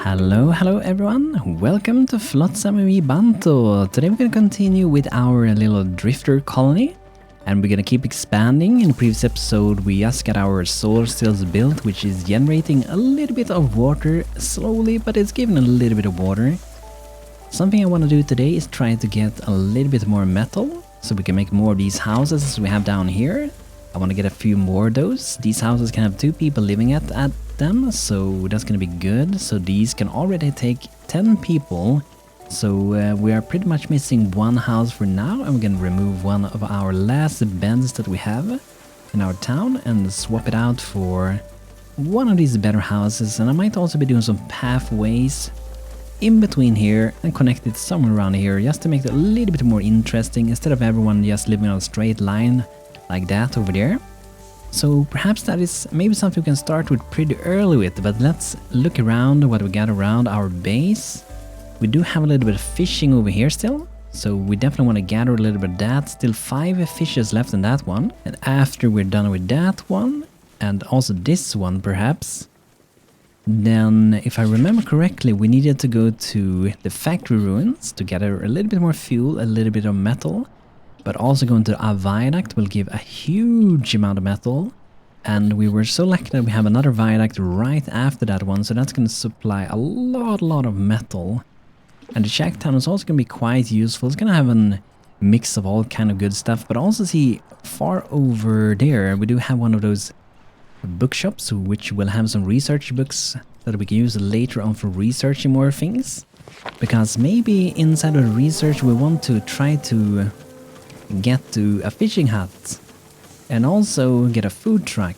Hello everyone, welcome to Flotsam Banto. Today we're gonna continue with our little drifter colony and we're gonna keep expanding. In the previous episode we just got our solar cells built, which is generating a little bit of water slowly, but it's giving a little bit of water. Something I want to do today is try to get a little bit more metal so we can make more of these houses as we have down here. I want to get a few more of those. These houses can have 2 people living at them, so that's gonna be good. So these can already take 10 people. So we are pretty much missing 1 house for now, and we're gonna remove one of our last beds that we have in our town and swap it out for one of these better houses. And I might also be doing some pathways in between here and connect it somewhere around here just to make it a little bit more interesting instead of everyone just living on a straight line like that over there. So perhaps that is maybe something we can start with pretty early with, but let's look around what we got around our base. We do have a little bit of fishing over here still, so we definitely want to gather a little bit of that. Still 5 fishes left in that one, and after we're done with that one, and also this one perhaps, then if I remember correctly we needed to go to the factory ruins to gather a little bit more fuel, a little bit of metal. But also going to a viaduct will give a huge amount of metal. And we were so lucky that we have another viaduct right after that one. So that's going to supply a lot of metal. And the shack town is also going to be quite useful. It's going to have a mix of all kind of good stuff. But also see far over there we do have one of those bookshops which will have some research books that we can use later on for researching more things. Because maybe inside of the research we want to try to get to a fishing hut and also get a food truck,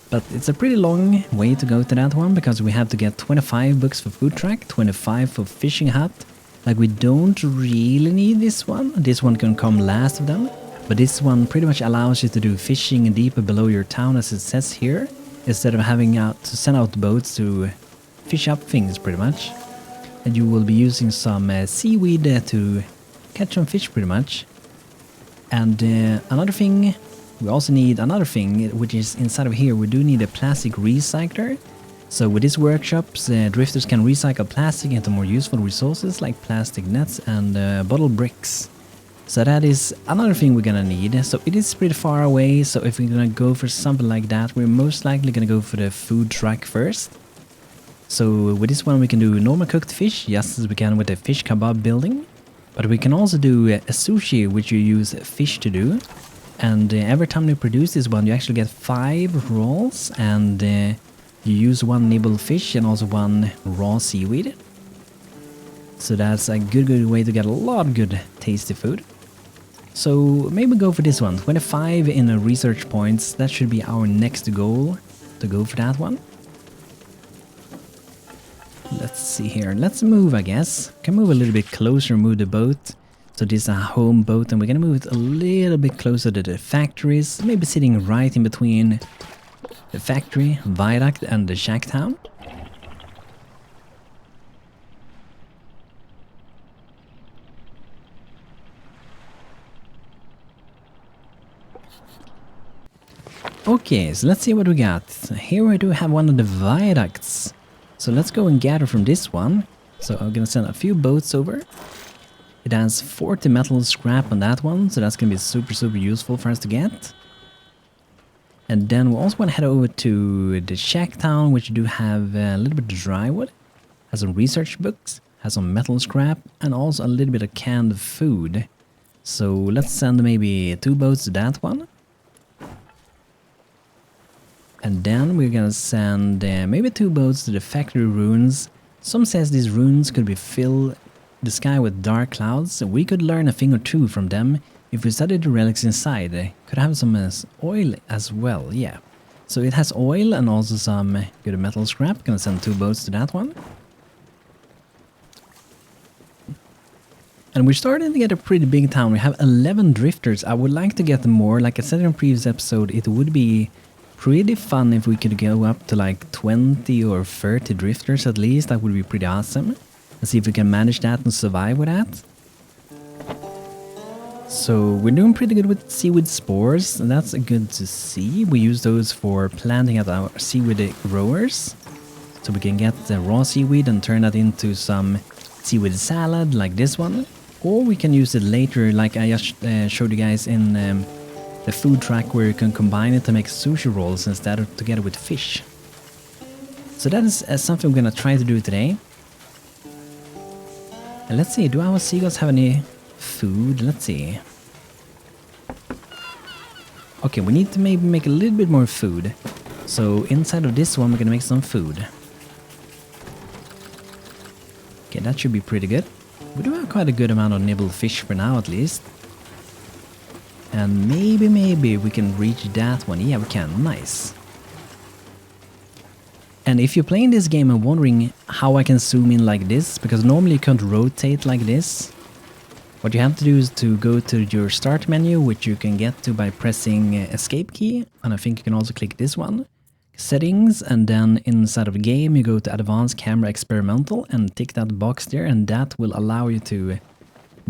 but it's a pretty long way to go to that one because we have to get 25 books for food truck, 25 for fishing hut. Like, we don't really need this one can come last of them, but this one pretty much allows you to do fishing deeper below your town as it says here, instead of having to send out boats to fish up things pretty much. And you will be using some seaweed to catch some fish pretty much. And another thing, we also need another thing, which is inside of here, we do need a plastic recycler. So with these workshops, drifters can recycle plastic into more useful resources like plastic nets and bottle bricks. So that is another thing we're gonna need. So it is pretty far away, so if we're gonna go for something like that, we're most likely gonna go for the food truck first. So with this one we can do normal cooked fish, just as we can with the fish kebab building. But we can also do a sushi, which you use fish to do. And every time you produce this one, you actually get 5 rolls. And you use 1 nibble fish and also 1 raw seaweed. So that's a good way to get a lot of good tasty food. So maybe go for this one. 25 in the research points. That should be our next goal, to go for that one. Let's see here. Let's move, I guess. Can move a little bit closer, move the boat. So this is a home boat and we're gonna move it a little bit closer to the factories. Maybe sitting right in between the factory, viaduct and the shack town. Okay, so let's see what we got. Here we do have one of the viaducts. So let's go and gather from this one. So I'm gonna send a few boats over. It has 40 metal scrap on that one, so that's gonna be super useful for us to get. And then we also want to head over to the shack town, which do have a little bit of dry wood, has some research books, has some metal scrap, and also a little bit of canned food. So let's send maybe 2 boats to that one. And then we're gonna send maybe 2 boats to the factory ruins. Some says these ruins could be fill the sky with dark clouds. We could learn a thing or two from them if we study the relics inside. They could have some oil as well, yeah. So it has oil and also some good metal scrap. Gonna send 2 boats to that one. And we're starting to get a pretty big town. We have 11 drifters. I would like to get more. Like I said in a previous episode, it would be pretty fun if we could go up to like 20 or 30 drifters at least. That would be pretty awesome. And see if we can manage that and survive with that. So we're doing pretty good with seaweed spores, and that's good to see. We use those for planting at our seaweed growers. So we can get the raw seaweed and turn that into some seaweed salad like this one. Or we can use it later like I just showed you guys in the food track where you can combine it to make sushi rolls instead of together with fish. So that is something we're gonna try to do today. And let's see, do our seagulls have any food? Let's see. Okay, we need to maybe make a little bit more food. So inside of this one we're gonna make some food. Okay, that should be pretty good. We do have quite a good amount of nibbled fish for now at least. And maybe we can reach that one. Yeah, we can. Nice. And if you're playing this game and wondering how I can zoom in like this, because normally you can't rotate like this, what you have to do is to go to your start menu, which you can get to by pressing escape key, and I think you can also click this one. Settings, and then inside of game you go to advanced camera experimental and tick that box there, and that will allow you to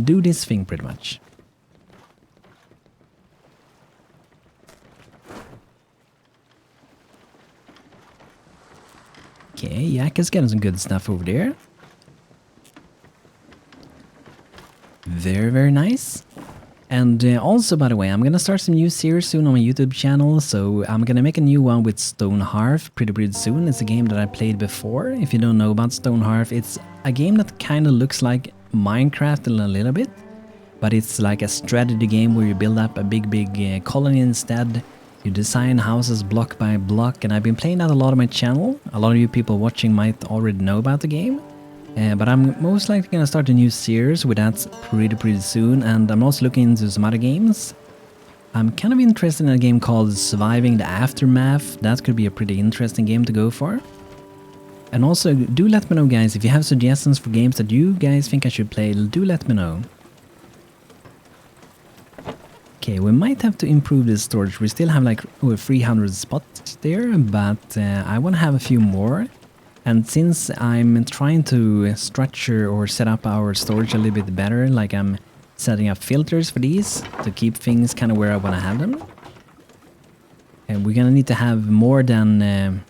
do this thing pretty much. Okay, Yak is getting some good stuff over there. Very nice. And also, by the way, I'm gonna start some new series soon on my YouTube channel, so I'm gonna make a new one with Stone Hearth pretty soon. It's a game that I played before. If you don't know about Stone Hearth, it's a game that kind of looks like Minecraft a little bit, but it's like a strategy game where you build up a big colony instead. You design houses block by block, and I've been playing that a lot on my channel. A lot of you people watching might already know about the game. But I'm most likely gonna start a new series with that pretty soon, and I'm also looking into some other games. I'm kind of interested in a game called Surviving the Aftermath. That could be a pretty interesting game to go for. And also, do let me know guys, if you have suggestions for games that you guys think I should play, do let me know. Okay, we might have to improve this storage. We still have like over 300 spots there, but I want to have a few more. And since I'm trying to structure or set up our storage a little bit better, like I'm setting up filters for these to keep things kind of where I want to have them. And we're gonna need to have more than...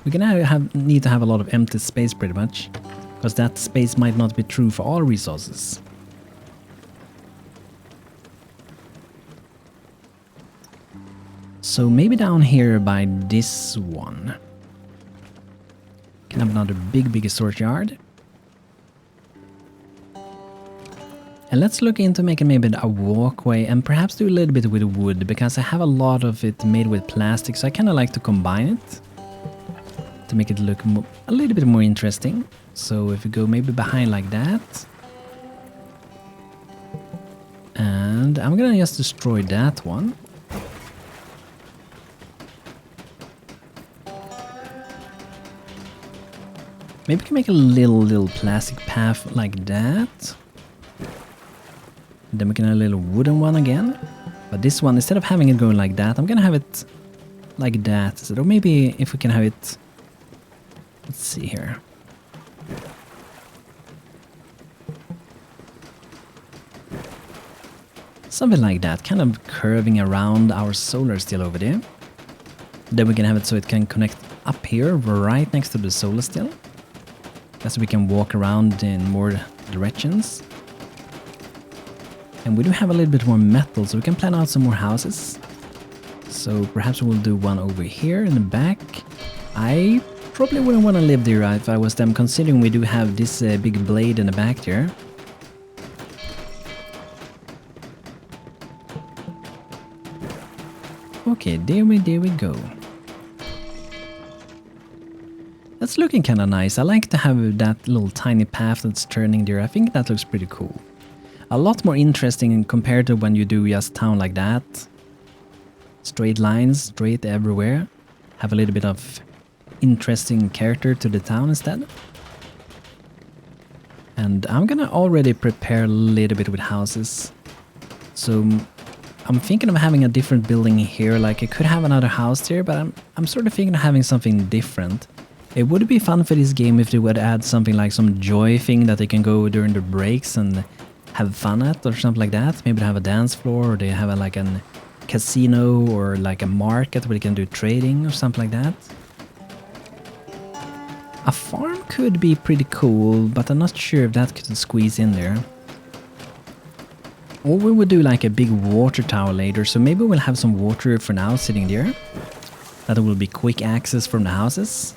we're gonna need to have a lot of empty space pretty much, because that space might not be true for all resources. So maybe down here by this one. Can have another big storage yard. And let's look into making maybe a walkway and perhaps do a little bit with wood, because I have a lot of it made with plastic, so I kind of like to combine it to make it look a little bit more interesting. So if we go maybe behind like that. And I'm gonna just destroy that one. Maybe we can make a little plastic path like that. Then we can have a little wooden one again. But this one, instead of having it going like that, I'm gonna have it like that. So or maybe if we can have it... Let's see here. Something like that, kind of curving around our solar still over there. Then we can have it so it can connect up here, right next to the solar still. So we can walk around in more directions. And we do have a little bit more metal, so we can plan out some more houses. So perhaps we'll do one over here in the back. I probably wouldn't want to live there if I was them, considering we do have this big blade in the back there. Okay, there we go. That's looking kind of nice. I like to have that little tiny path that's turning there. I think that looks pretty cool. A lot more interesting compared to when you do just town like that. Straight lines, straight everywhere. Have a little bit of interesting character to the town instead. And I'm gonna already prepare a little bit with houses. So I'm thinking of having a different building here. Like I could have another house here, but I'm sort of thinking of having something different. It would be fun for this game if they would add something like some joy thing that they can go during the breaks and have fun at or something like that. Maybe they have a dance floor, or they have like a casino or like a market where they can do trading or something like that. A farm could be pretty cool, but I'm not sure if that could squeeze in there. Or we would do like a big water tower later, so maybe we'll have some water for now sitting there. That will be quick access from the houses.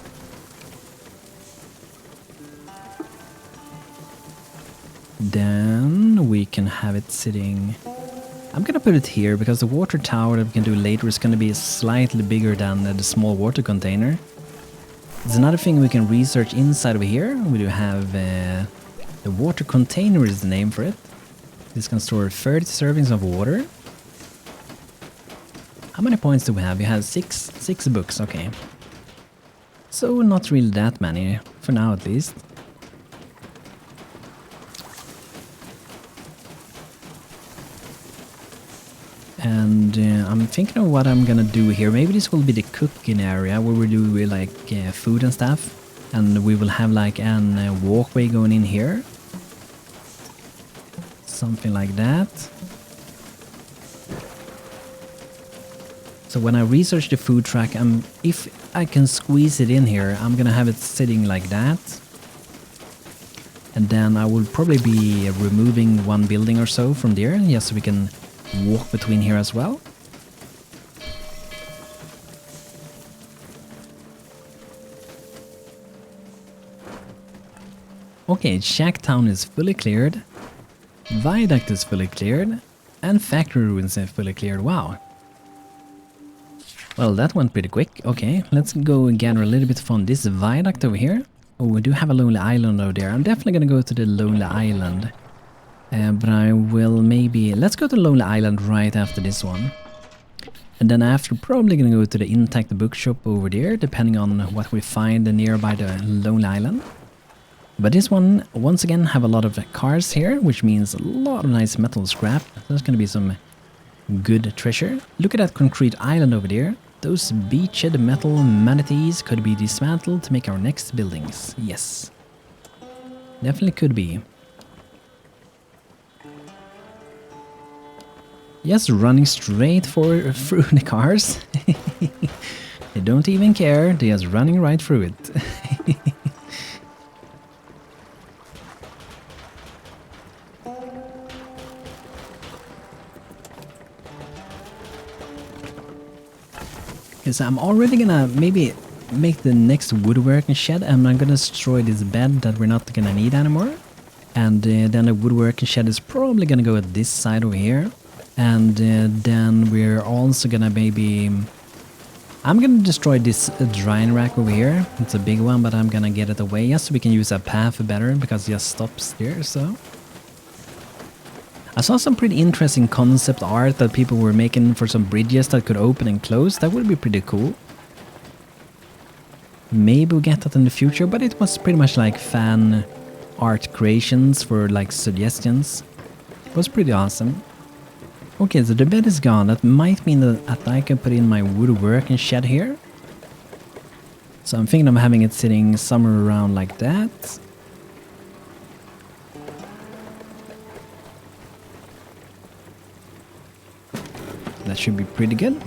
Then we can have it sitting... I'm gonna put it here because the water tower that we can do later is gonna be slightly bigger than the small water container. There's another thing we can research inside of here. We do have the water container is the name for it. This can store 30 servings of water. How many points do we have? We have six books, okay. So not really that many, for now at least. And I'm thinking of what I'm gonna do here. Maybe this will be the cooking area where we do like food and stuff. And we will have like an walkway going in here. Something like that. So when I research the food track, if I can squeeze it in here, I'm gonna have it sitting like that. And then I will probably be removing one building or so from there, just so we can walk between here as well. Okay, Shacktown is fully cleared. Viaduct is fully cleared. And Factory Ruins is fully cleared. Wow. Well, that went pretty quick. Okay, let's go and gather a little bit from this viaduct over here. Oh, we do have a Lonely Island over there. I'm definitely gonna go to the Lonely Island. But I will maybe... Let's go to Lonely Island right after this one. And then after, probably gonna go to the Intact Bookshop over there, depending on what we find nearby the Lonely Island. But this one, once again, have a lot of cars here, which means a lot of nice metal scrap. There's gonna be some good treasure. Look at that concrete island over there. Those beached metal manatees could be dismantled to make our next buildings. Yes. Definitely could be. Just running straight through the cars. They don't even care, they're just running right through it. So I'm already gonna maybe make the next woodworking shed, and I'm gonna destroy this bed that we're not gonna need anymore. And then the woodworking shed is probably gonna go at this side over here. And then we're also gonna maybe... I'm gonna destroy this drying rack over here. It's a big one, but I'm gonna get it away just so we can use that path better, because it just stops there, so... I saw some pretty interesting concept art that people were making for some bridges that could open and close. That would be pretty cool. Maybe we'll get that in the future, but it was pretty much like fan art creations for like suggestions. It was pretty awesome. Okay, so the bed is gone. That might mean that I can put in my woodworking shed here. So I'm thinking of having it sitting somewhere around like that. That should be pretty good.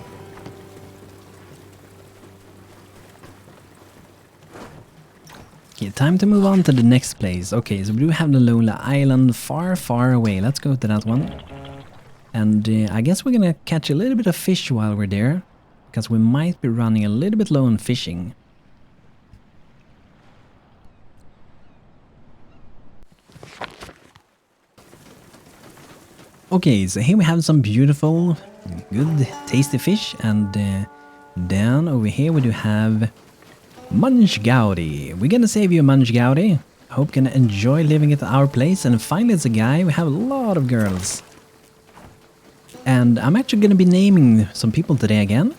Okay, time to move on to the next place. Okay, so we do have the Lonely Island far, far away. Let's go to that one. And I guess we're gonna catch a little bit of fish while we're there, because we might be running a little bit low on fishing. Okay, so here we have some beautiful, good, tasty fish, and then over here we do have Munch Gowdy. We're gonna save you, Munch Gowdy. Hope you can enjoy living at our place. And finally, it's a guy. We have a lot of girls. And I'm actually gonna be naming some people today again.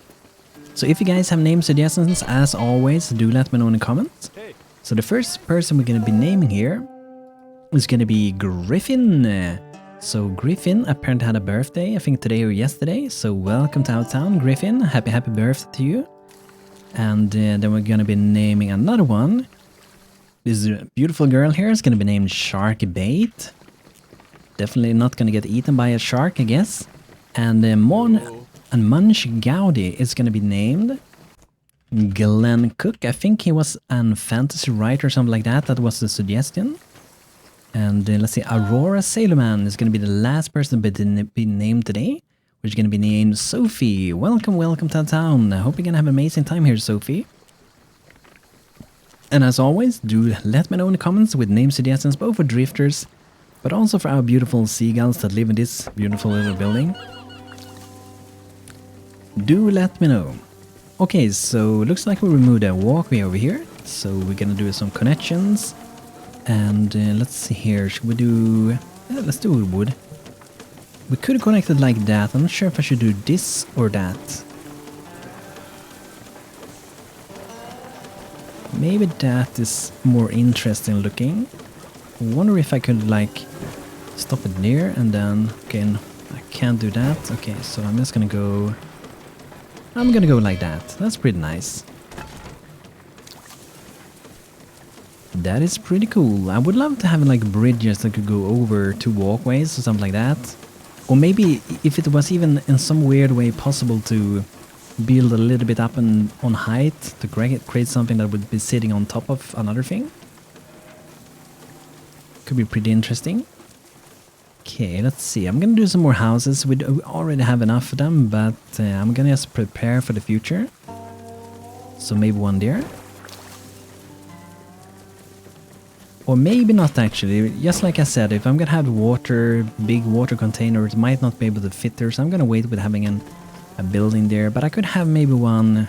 So if you guys have name suggestions, as always, do let me know in the comments. So the first person we're gonna be naming here is gonna be Griffin. So Griffin apparently had a birthday, I think today or yesterday. So welcome to our town, Griffin. Happy birthday to you. And then we're gonna be naming another one. This beautiful girl here is gonna be named Shark Bait. Definitely not gonna get eaten by a shark, I guess. And Munch Gowdy is gonna be named Glenn Cook, I think he was a fantasy writer or something like that. That was the suggestion. And let's see, Aurora Sailorman is going to be the last person to be named today, which is going to be named Sophie. Welcome, welcome to town. I hope you're going to have an amazing time here, Sophie. And as always, do let me know in the comments with name suggestions, both for drifters, but also for our beautiful seagulls that live in this beautiful little building. Do let me know. Okay, so looks like we removed a walkway over here, so we're gonna do some connections. And let's see here, should we do... let's do wood. We could connect it like that. I'm not sure if I should do this or that. Maybe that is more interesting looking. I wonder if I could like stop it there and then... Okay, no, I can't do that. Okay, so I'm just gonna go... I'm gonna go like that. That's pretty nice. That is pretty cool. I would love to have like bridges that could go over two walkways or something like that. Or maybe if it was even in some weird way possible to build a little bit up and on height to create something that would be sitting on top of another thing. Could be pretty interesting. Okay, let's see. I'm gonna do some more houses. We already have enough of them, but I'm gonna just prepare for the future. So maybe one there. Or maybe not actually, just like I said, if I'm gonna have water, big water container, it might not be able to fit there, so I'm gonna wait with having a building there, but I could have maybe one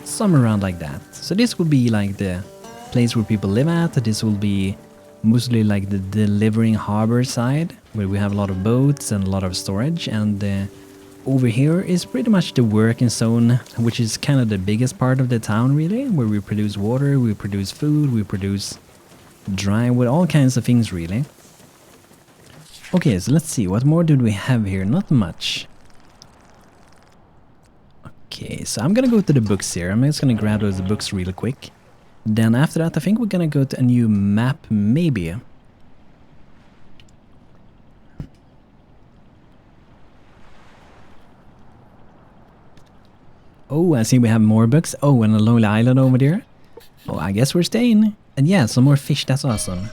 somewhere around like that. So this would be like the place where people live at, this will be mostly like the delivering harbor side, where we have a lot of boats and a lot of storage, and over here is pretty much the working zone, which is kind of the biggest part of the town really, where we produce water, we produce food, we produce drywall, all kinds of things really. Okay, so let's see, what more do we have here? Not much. Okay, so I'm gonna go to the books here. I'm just gonna grab those books real quick. Then after that I think we're gonna go to a new map maybe. Oh, I see we have more books. Oh, and a lonely island over there. Oh, I guess we're staying. And yeah, some more fish, that's awesome.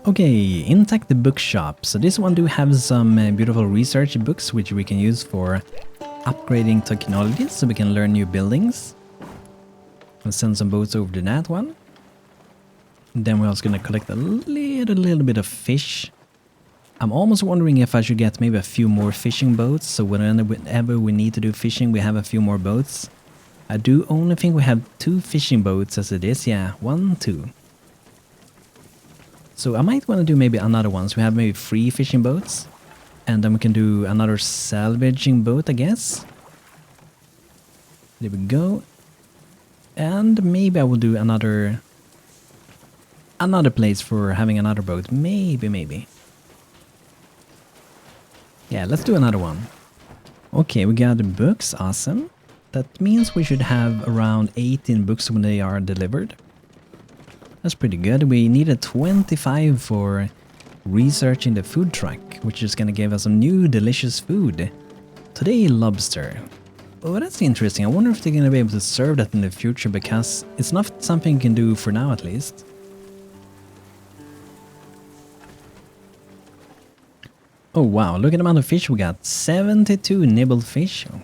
Okay, intact the bookshop. So this one do have some beautiful research books which we can use for upgrading technologies, so we can learn new buildings. We'll send some boats over to that one. Then we're also gonna collect a little bit of fish. I'm almost wondering if I should get maybe a few more fishing boats, so whenever we need to do fishing we have a few more boats. I do only think we have 2 fishing boats as it is, yeah, 1, 2. So I might want to do maybe another one, so we have maybe 3 fishing boats. And then we can do another salvaging boat, I guess. There we go. And maybe I will do another place for having another boat. Maybe. Yeah, let's do another one. Okay, we got the books, awesome. That means we should have around 18 books when they are delivered. That's pretty good. We needed 25 for researching the food truck, which is gonna give us some new delicious food. Today, lobster. Oh, that's interesting. I wonder if they're gonna be able to serve that in the future, because it's not something you can do for now at least. Oh wow, look at the amount of fish we got. 72 nibbled fish. Oh,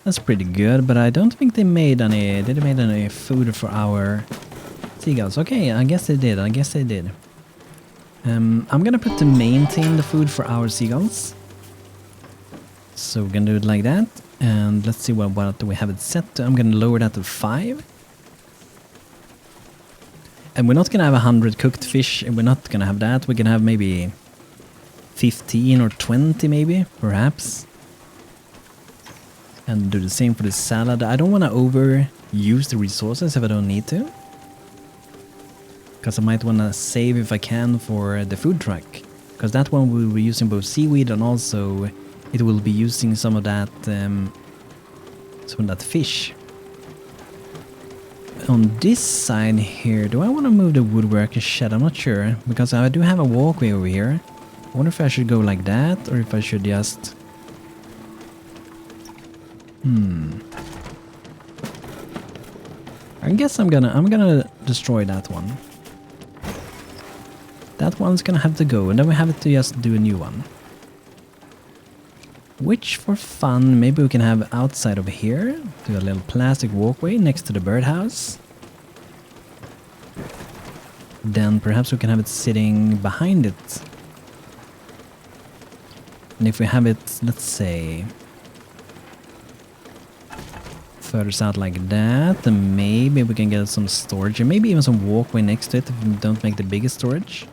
that's pretty good, but I don't think they made any... Did they made any food for our seagulls? Okay, I guess they did. I'm gonna put to maintain the food for our seagulls. So we're gonna do it like that. And let's see what do we have it set to. I'm gonna lower that to 5. And we're not gonna have 100 cooked fish. We're not gonna have that. We're gonna have maybe 15 or 20 maybe, perhaps. And do the same for the salad. I don't want to overuse the resources if I don't need to. Because I might want to save if I can for the food truck. Because that one will be using both seaweed and also it will be using some of that fish. on this side here, do I want to move the woodworker shed? I'm not sure, because I do have a walkway over here. I wonder if I should go like that, or if I should just... I guess I'm gonna destroy that one. That one's gonna have to go, and then we have to just do a new one. Which, for fun, maybe we can have outside over here. Do a little plastic walkway next to the birdhouse. Then perhaps we can have it sitting behind it. And if we have it, let's say, further south like that, then maybe we can get some storage, and maybe even some walkway next to it if we don't make the biggest storage.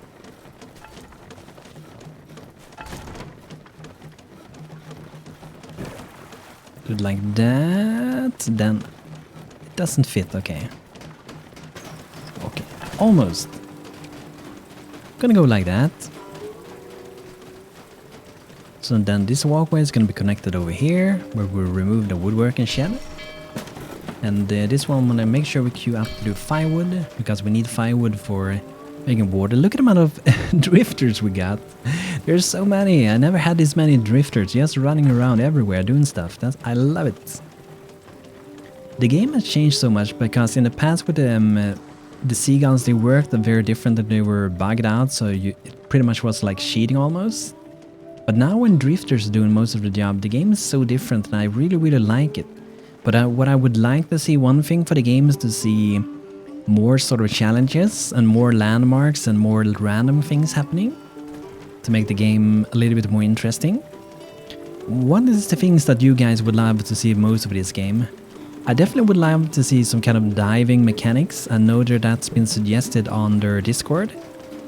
Do it like that, then it doesn't fit, okay. Okay, almost. Gonna go like that. So then this walkway is gonna be connected over here, where we'll remove the woodworking shed. And this one, I'm gonna make sure we queue up to do firewood, because we need firewood for making water. Look at the amount of drifters we got. There's so many. I never had this many drifters just running around everywhere doing stuff. I love it. The game has changed so much, because in the past with the Seagulls, they worked very different, that they were bugged out, so it pretty much was like cheating almost. But now when drifters are doing most of the job, the game is so different, and I really, really like it. But what I would like to see, one thing for the game is to see more sort of challenges and more landmarks and more random things happening to make the game a little bit more interesting. What is the things that you guys would love to see most of this game? I definitely would love to see some kind of diving mechanics. I know that that's been suggested on their Discord,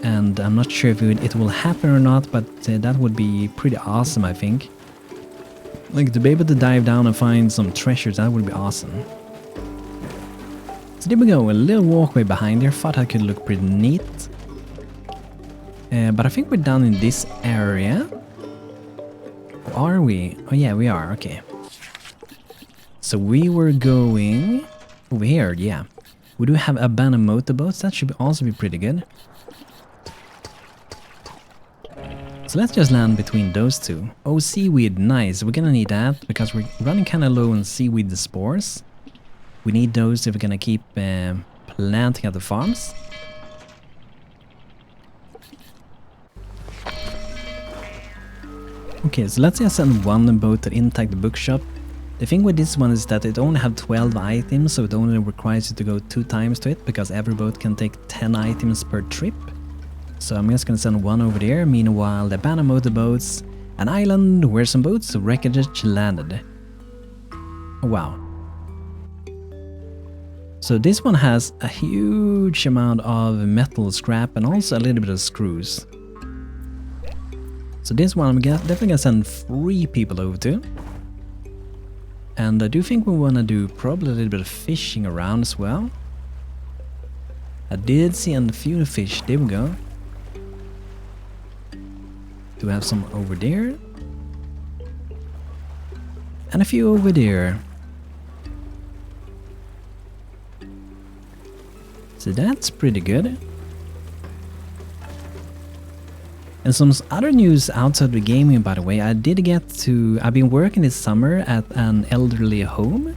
and I'm not sure if it will happen or not, but that would be pretty awesome, I think. Like, to be able to dive down and find some treasures, that would be awesome. So there we go, a little walkway behind there. Thought that could look pretty neat. But I think we're down in this area. Are we? Oh yeah, we are, okay. So we were going over here, yeah. We do have abandoned motorboats, that should also be pretty good. So let's just land between those two. Oh, seaweed, nice. We're gonna need that because we're running kind of low on seaweed spores. We need those if we're gonna keep planting at the farms. Okay, so let's just send one boat to Intact Bookshop. The thing with this one is that it only have 12 items, so it only requires you to go 2 times to it, because every boat can take 10 items per trip. So I'm just gonna send one over there. Meanwhile, the abandoned motorboats, an island where some boats, wreckages landed. Oh, wow. So this one has a huge amount of metal scrap and also a little bit of screws. So this one I'm definitely gonna send 3 people over to. And I do think we wanna do probably a little bit of fishing around as well. I did see a few fish, there we go. Do we have some over there? And a few over there. So that's pretty good. And some other news outside the gaming, by the way. I've been working this summer at an elderly home.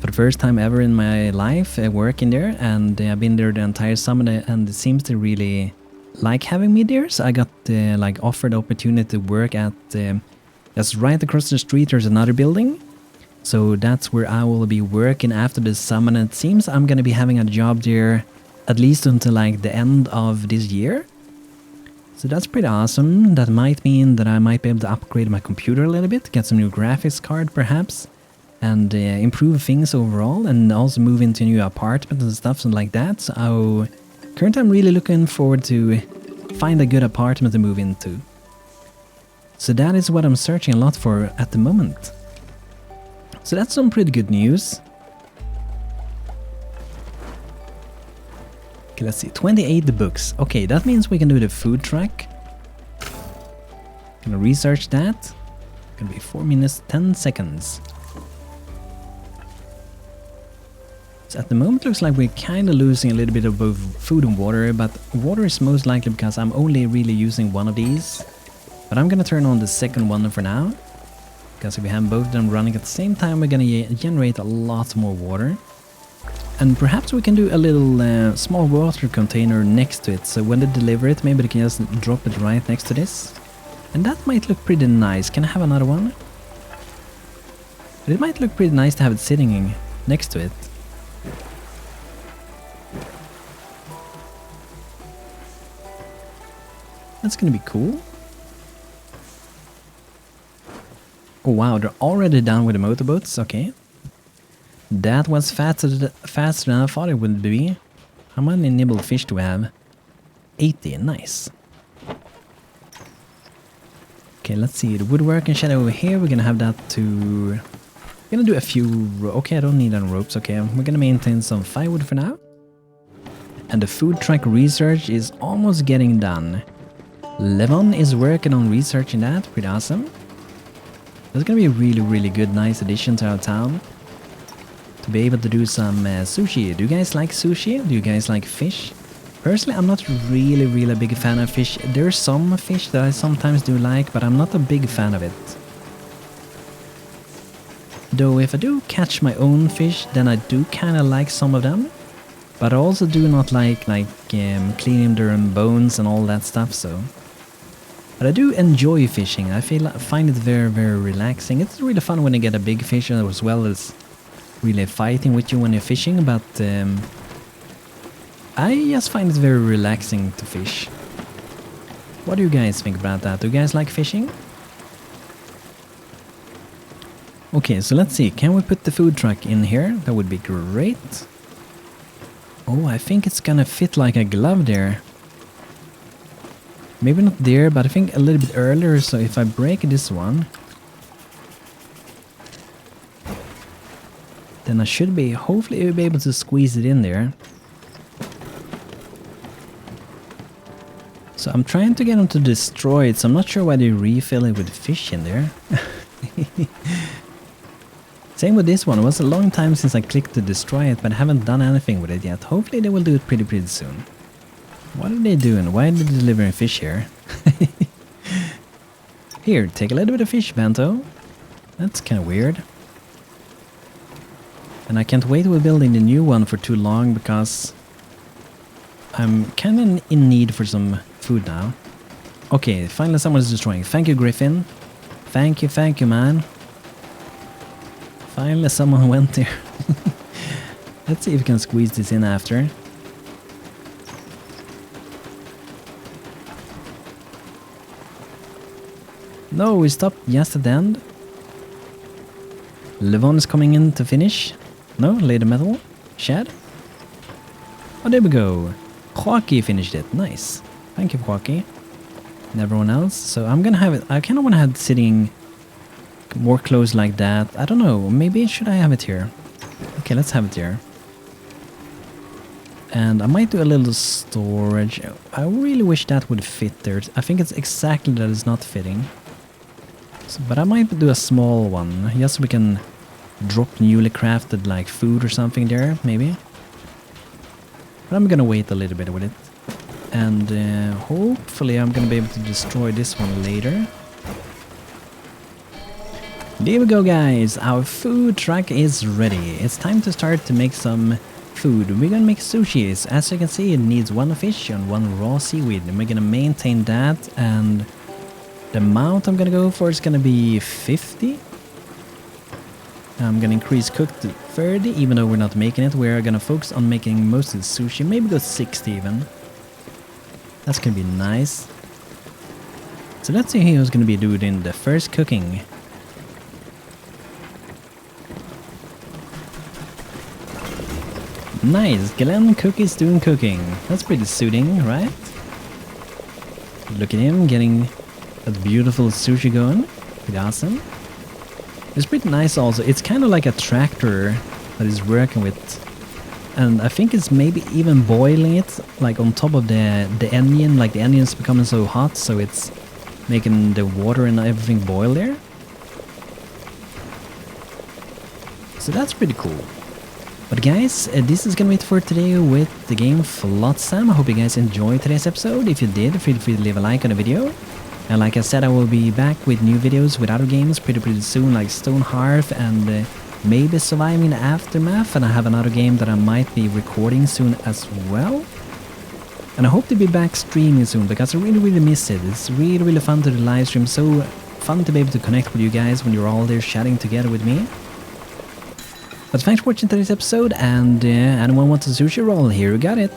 For the first time ever in my life, working there. And I've been there the entire summer, and it seems to really like having me there. So I got like offered the opportunity to work at that's right across the street. There's another building, so that's where I will be working after this summer, and it seems I'm gonna be having a job there at least until like the end of this year. So that's pretty awesome. That might mean that I might be able to upgrade my computer a little bit, get some new graphics card perhaps, and improve things overall, and also move into a new apartment and stuff like that. So currently I'm really looking forward to find a good apartment to move into. So that is what I'm searching a lot for at the moment. So that's some pretty good news. Okay, let's see, 28 books. Okay, that means we can do the food truck. Gonna research that. Gonna be 4 minutes, 10 seconds. So at the moment looks like we're kind of losing a little bit of both food and water, but water is most likely because I'm only really using one of these. But I'm gonna turn on the second one for now, because if we have both of them running at the same time, we're gonna generate a lot more water. And perhaps we can do a little small water container next to it, so when they deliver it, maybe they can just drop it right next to this. And that might look pretty nice. Can I have another one? But it might look pretty nice to have it sitting next to it. That's gonna be cool. Oh wow, they're already done with the motorboats, okay. That was faster than I thought it would be. How many nibbled fish do we have? 80, nice. Okay, let's see, the woodwork and shadow over here, we're gonna have that to... We're gonna do a few... Okay, I don't need any ropes, okay. We're gonna maintain some firewood for now. And the food truck research is almost getting done. Levon is working on researching that, pretty awesome. That's gonna be a really good, nice addition to our town. To be able to do some sushi. Do you guys like sushi? Do you guys like fish? Personally, I'm not really a big fan of fish. There's some fish that I sometimes do like, but I'm not a big fan of it. Though if I do catch my own fish, then I do kind of like some of them. But I also do not like cleaning their bones and all that stuff, so... But I do enjoy fishing. I find it very relaxing. It's really fun when you get a big fish as well as really fighting with you when you're fishing, but I just find it very relaxing to fish. What do you guys think about that? Do you guys like fishing? Okay, so let's see. Can we put the food truck in here? That would be great. Oh, I think it's gonna fit like a glove there. Maybe not there, but I think a little bit earlier, so if I break this one, then I should be, hopefully be able to squeeze it in there. So I'm trying to get them to destroy it, so I'm not sure why they refill it with fish in there. Same with this one. It was a long time since I clicked to destroy it, but I haven't done anything with it yet. Hopefully they will do it pretty soon. What are they doing? Why are they delivering fish here? Here, take a little bit of fish, Bento. That's kind of weird. And I can't wait with building the new one for too long, because I'm kind of in need for some food now. Okay, finally someone is destroying. Thank you, Griffin. Thank you, man. Finally someone went there. Let's see if we can squeeze this in after. No, we stopped just at the end. Levon is coming in to finish. No, lay the metal. Shad. Oh, there we go. Joaquin finished it. Nice. Thank you, Joaquin. And everyone else. So I'm gonna have it. I kind of want to have it sitting more close like that. I don't know. Maybe should I have it here? Okay, let's have it here. And I might do a little storage. I really wish that would fit there. I think it's exactly that it's not fitting. So, but I might do a small one. Just so we can drop newly crafted like food or something there, maybe. But I'm gonna wait a little bit with it. And hopefully I'm gonna be able to destroy this one later. There we go, guys. Our food truck is ready. It's time to start to make some food. We're gonna make sushis. As you can see, it needs one fish and one raw seaweed. And we're gonna maintain that, and the amount I'm gonna go for is gonna be 50. I'm gonna increase cooked to 30, even though we're not making it. We're gonna focus on making most of the sushi, maybe go 60 even. That's gonna be nice. So let's see who's gonna be doing the first cooking. Nice, Glenn Cook is doing cooking. That's pretty soothing, right? Look at him getting that beautiful sushi going. Pretty awesome. It's pretty nice also. It's kind of like a tractor that is working with. And I think it's maybe even boiling it like on top of the onion. Like the onion's becoming so hot, so it's making the water and everything boil there. So that's pretty cool. But guys, this is gonna be it for today with the game Flotsam. I hope you guys enjoyed today's episode. If you did, feel free to leave a like on the video. And like I said, I will be back with new videos with other games pretty soon, like Stonehearth and maybe Surviving the Aftermath. And I have another game that I might be recording soon as well. And I hope to be back streaming soon, because I really miss it. It's really fun to do live stream, so fun to be able to connect with you guys when you're all there chatting together with me. But thanks for watching today's episode, and anyone wants a sushi roll, here you got it.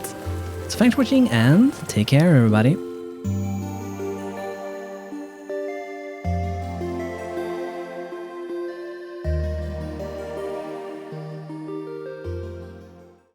So thanks for watching, and take care everybody.